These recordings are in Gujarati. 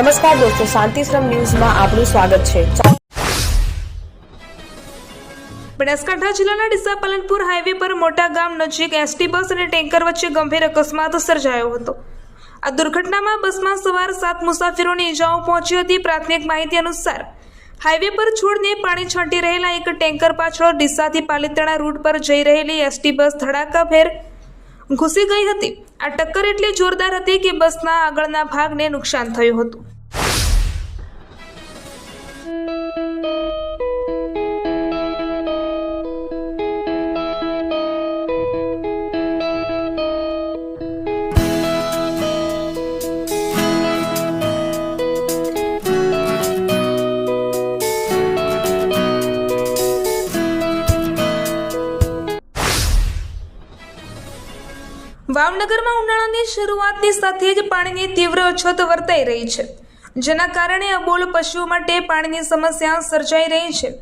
નમસ્કાર દોસ્તો, શાંતિશ્રમ ન્યૂઝમાં આપનું સ્વાગત છે। બનાસકાંઠા જિલ્લાના ડીસા પાલનપુર હાઈવે પર મોટા ગામ નજીક એસટી બસ અને ટેન્કર વચ્ચે ગંભીર અકસ્માત સર્જાયો હતો। આ દુર્ઘટનામાં બસમાં સવાર 7 મુસાફરોને ઈજાઓ પહોંચી હતી। પ્રાથમિક માહિતી અનુસાર હાઈવે પર છોડને પાણી છાંટી રહેલા એક ટેન્કર પાછળ ડીસાથી પાલીતાણા રૂટ પર જઈ રહેલી એસટી બસ ધડાકાભેર ઘૂસી ગઈ હતી। આ ટક્કર એટલી જોરદાર હતી કે બસના આગળના ભાગને નુકસાન થયું હતું। ભાવનગરમાં ઉનાળાની શરૂઆતની સાથે જ પાણીની તીવ્ર અછત વર્તાઈ રહી છે, જેના કારણે અબોલ પશુઓ માટે પાણીની સમસ્યા સર્જાઈ રહી છે।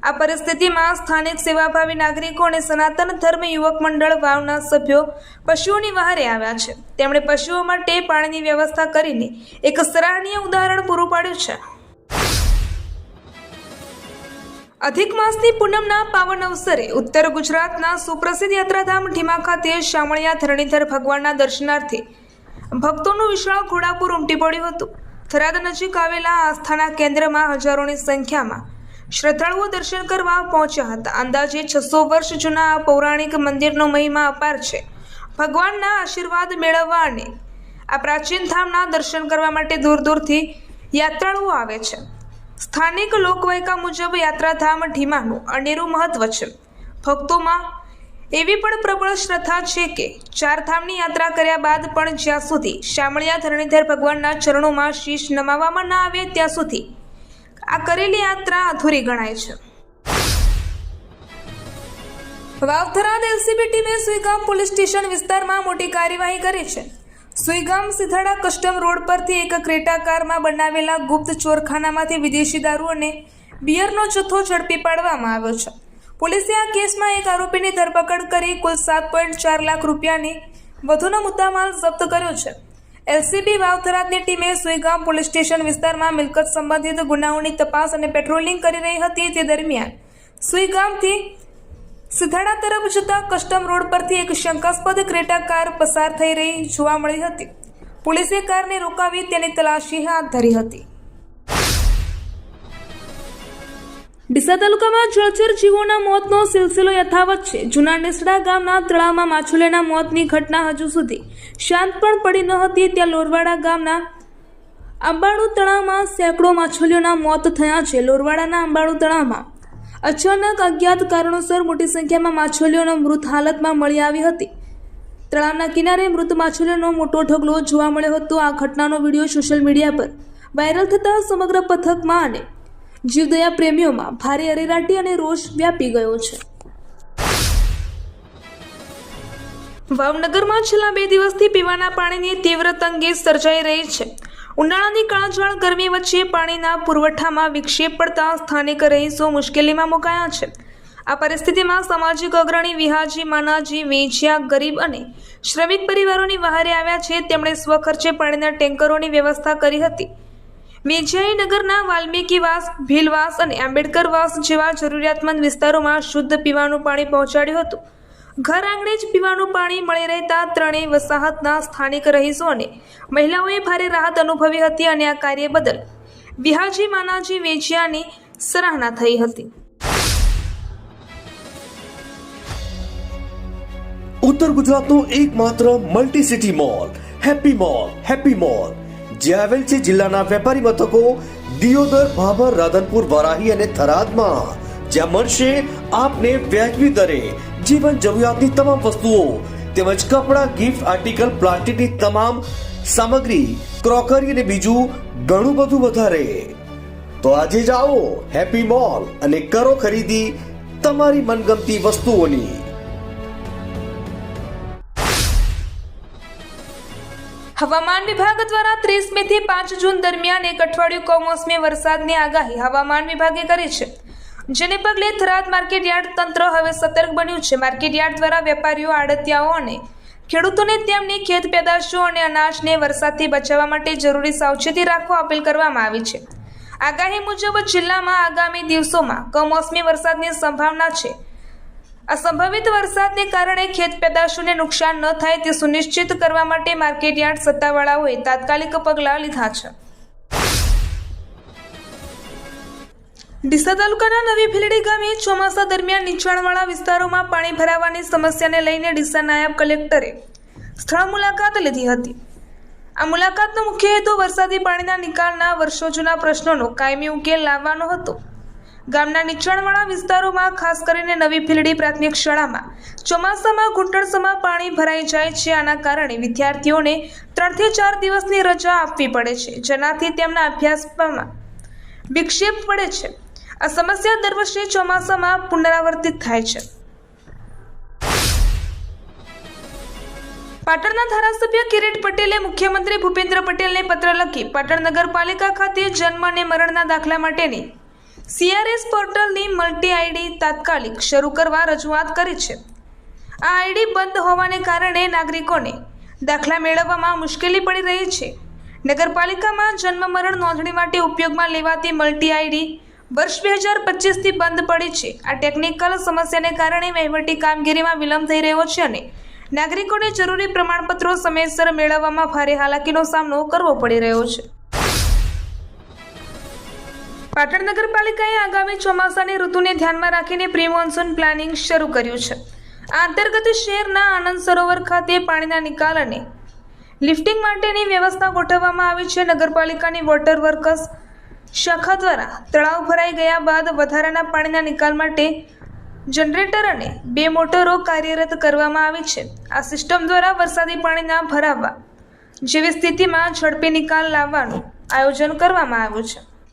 આ પરિસ્થિતિમાં સ્થાનિક સેવાભાવી નાગરિકો અને સનાતન ધર્મ યુવક મંડળ વાવના સભ્યો પશુઓની વહારે આવ્યા છે। તેમણે પશુઓ માટે પાણીની વ્યવસ્થા કરીને એક સરાહનીય ઉદાહરણ પૂરું પાડ્યું છે। અધિક માસની પૂનમના પાવન અવસરે ઉત્તર ગુજરાતના સુપ્રસિદ્ધ યાત્રાધામ ઢીમા ખાતે શામળિયા ધરણીધર ભગવાનના દર્શનાર્થે ભક્તોનું વિશાળ ઘોડાપુર ઉમટી પડ્યું હતું। થરાદ નજીક આવેલા આસ્થાના કેન્દ્રમાં હજારોની સંખ્યામાં શ્રદ્ધાળુઓ દર્શન કરવા પહોંચ્યા હતા। અંદાજે 600 વર્ષ જૂના આ પૌરાણિક મંદિરનો મહિમા અપાર છે। ભગવાનના આશીર્વાદ મેળવવા અને આ પ્રાચીન ધામના દર્શન કરવા માટે દૂર દૂરથી યાત્રાળુઓ આવે છે। સ્થાનિક લોકવાયકા મુજબ યાત્રાધામ ઢીમાનું અનેરું મહત્વ છે। ભક્તોમાં એવી પણ પ્રબળ શ્રદ્ધા છે કે 4 ધામની યાત્રા કર્યા બાદ પણ જ્યાં સુધી શામળિયા ધરણીધર ભગવાનના ચરણોમાં શીશ નમાવવામાં ન આવે ત્યાં સુધી આ કરેલી યાત્રા અધૂરી ગણાય છે। વાવથરાદ એલસીબી ટીમે સુઈગામ પોલીસ સ્ટેશન વિસ્તારમાં મોટી કાર્યવાહી કરી છે। સુઈગામ સિધાડા કસ્ટમ રોડ પરથી એક ક્રેટા કારમાં બનાવેલા ગુપ્ત ચોરખાનામાંથી વિદેશી દારૂ અને બિયરનો જથ્થો ઝડપી પાડવામાં આવ્યો છે। પોલીસે આ કેસમાં એક આરોપીની ધરપકડ કરી કુલ 7.4 લાખ રૂપિયાની વધુનો મુદ્દામાલ જપ્ત કર્યો છે। એલસીબી વાવથરાદની ટીમે સુઈગામ પોલીસ સ્ટેશન વિસ્તારમાં મિલકત સંબંધિત ગુનાઓની તપાસ અને પેટ્રોલિંગ કરી રહી હતી। તે દરમિયાન સુઈગામથી સિધાડા તરફ જતા કસ્ટમ રોડ પરથી એક શંકાસ્પદ ક્રેટા કાર પસાર થઈ રહી જોવા મળી હતી। પોલીસે કારને રોકાવી તેની તલાશી હાથ ધરી હતી। ડીસા તાલુકામાં જળચર જીવોના મોતનો સિલસિલો યથાવત છે। જૂના નેસડા ગામના તળાવમાં માછલીના મોતની ઘટના હજુ સુધી શાંત પણ પડી ન હતી, ત્યાં લોરવાડા ગામના આંબાળુ તળાવમાં સેંકડો માછલીઓના મોત થયા છે। લોરવાડાના આંબાળુ તળાવમાં અચાનક અજ્ઞાત કારણોસર મોટી સંખ્યામાં માછલીઓનો મૃત હાલતમાં મળી આવી હતી। તળાવના કિનારે મૃત માછલીઓનો મોટો ઢગલો જોવા મળ્યો હતો। આ ઘટનાનો વિડીયો સોશિયલ મીડિયા પર વાયરલ થતાં સમગ્ર પથકમાં અને જીવદયા પ્રેમીઓમાં ભારે અરેરાટી અને રોષ વ્યાપી ગયો છે। ભાવનગરમાં છેલ્લા 2 દિવસથી પીવાના પાણીની તીવ્ર તંગી સર્જાઈ રહી છે। ઉનાળાની કાળઝાળ ગરમી વચ્ચે પાણીના પુરવઠામાં વિક્ષેપ પડતા સ્થાનિક રહીશો મુશ્કેલીમાં મુકાયા છે। આ પરિસ્થિતિમાં સામાજિક અગ્રણી વિહાજી માનાજી વેચિયા ગરીબ અને શ્રમિક પરિવારોની વહારે આવ્યા છે। તેમણે સ્વખર્ચે પાણીના ટેન્કરોની વ્યવસ્થા કરી હતી। વેચિયાએ નગરના વાલ્મીકીવાસ, ભીલવાસ અને આંબેડકરવાસ જેવા જરૂરિયાતમંદ વિસ્તારોમાં શુદ્ધ પીવાનું પાણી પહોંચાડ્યું હતું। ઘર આંગણે જ પીવાનું પાણી મળી રહેતા ત્રણેય વસાહતના સ્થાનિક રહીશો અને મહિલાઓએ ભારે રાહત અનુભવી હતી અને આ કાર્ય બદલ વિહાજી માનાજી વેચિયાની સરાહના થઈ હતી। ઉત્તર ગુજરાતનો એકમાત્ર multi city mall happy mall જે આવેલ છે જિલ્લાના વેપારી મથકો દિયોદર, ભાભર, રાધનપુર, વારાહી અને થરાદમાં, જ્યાં મળશે આપને વ્યાજબી દરે જીવન જરૂરિયાતની તમામ વસ્તુઓ તેમજ કપડા, ગિફ્ટ આર્ટિકલ, પ્લાસ્ટિકની તમામ સામગ્રી, ક્રોકરી અને બીજું ઘણું બધું વધારે। તો આજે જ આવો હેપી મોલ અને કરો ખરીદી તમારી મનગમતી વસ્તુઓની। હવામાન વિભાગ દ્વારા 30 મે થી 5 જૂન દરમિયાન એક અઠવાડિયું કમોસમી વરસાદની આગાહી હવામાન વિભાગે કરી છે। જેને પગલે થરાદ માર્કેટ યાર્ડ તંત્ર હવે સતર્ક બન્યું છે। માર્કેટ યાર્ડ દ્વારા વેપારીઓ, આડતિયાઓ અને ખેડૂતોને તેમની ખેત પેદાશો અને અનાજને વરસાદથી બચાવવા માટે જરૂરી સાવચેતી રાખવા અપીલ કરવામાં આવી છે. આગાહી મુજબ જિલ્લામાં આગામી દિવસોમાં કમોસમી વરસાદની સંભાવના છે. આ સંભવિત વરસાદને કારણે ખેત પેદાશોને નુકસાન ન થાય તે સુનિશ્ચિત કરવા માટે માર્કેટયાર્ડ સત્તાવાળાઓએ તાત્કાલિક પગલાં લીધા છે. ડીસા તાલુકાના નવી ભીલડી ગામે ચોમાસા દરમિયાન નીચાણવાળા વિસ્તારોમાં પાણી ભરાવાની સમસ્યાને લઈને ડીસા નાયબ કલેક્ટરે સ્થળ મુલાકાત લીધી હતી. આ મુલાકાતનો મુખ્ય હેતુ વરસાદી પાણીના નિકાલના વર્ષો જૂના પ્રશ્નોનો કાયમી ઉકેલ લાવવાનો હતો. ગામના નીચાણવાળા વિસ્તારોમાં ખાસ કરીને નવી ભીલડી પ્રાથમિક શાળામાં ચોમાસામાં ઘૂંટણસમાં પાણી ભરાઈ જાય છે. આના કારણે વિદ્યાર્થીઓને 3 થી 4 દિવસની રજા આપવી પડે છે, જેનાથી તેમના અભ્યાસમાં વિક્ષેપ પડે છે. આ સમસ્યા દર વર્ષે ચોમાસામાં પુનરાવર્તિત થાય છે. પાટણના ધારાસભ્ય કિરીટ પટેલે મુખ્યમંત્રી ભૂપેન્દ્ર પટેલને પત્ર લખી પાટણ નગરપાલિકા ખાતે જન્મ અને મરણના દાખલા માટેની CRS પોર્ટલની મલ્ટી આઈડી તાત્કાલિક શરૂ કરવા રજૂઆત કરી છે. આ આઈડી બંધ હોવાને કારણે નાગરિકોને દાખલા મેળવવામાં મુશ્કેલી પડી રહી છે. નગરપાલિકામાં જન્મ મરણ નોંધણી માટે ઉપયોગમાં લેવાતી મલ્ટી આઈડી વર્ષ 2025થી બંધ પડી છે. આ ટેકનિકલ સમસ્યાને કારણે વહીવટી કામગીરીમાં વિલંબ થઈ રહ્યો છે અને નાગરિકોને જરૂરી પ્રમાણપત્રો સમયસર મેળવવામાં ભારે હાલાકીનો સામનો કરવો પડી રહ્યો છે. પાટણ નગરપાલિકાએ આગામી ચોમાસાની ઋતુને ધ્યાનમાં રાખીને પ્રી મોન્સૂન પ્લાનિંગ શરૂ કર્યું છે. આ અંતર્ગત શહેરના આનંદ સરોવર ખાતે પાણીના નિકાલ અને લિફ્ટિંગ માટેની વ્યવસ્થા ગોઠવવામાં આવી છે. નગરપાલિકાની વોટર વર્કસ શાખા દ્વારા તળાવ ભરાઈ ગયા બાદ વધારાના પાણીના નિકાલ માટે જનરેટર અને 2 મોટરો કાર્યરત કરવામાં આવી છે. આ સિસ્ટમ દ્વારા વરસાદી પાણીના ભરાવા જેવી સ્થિતિમાં ઝડપી નિકાલ લાવવાનું આયોજન કરવામાં આવ્યું છે.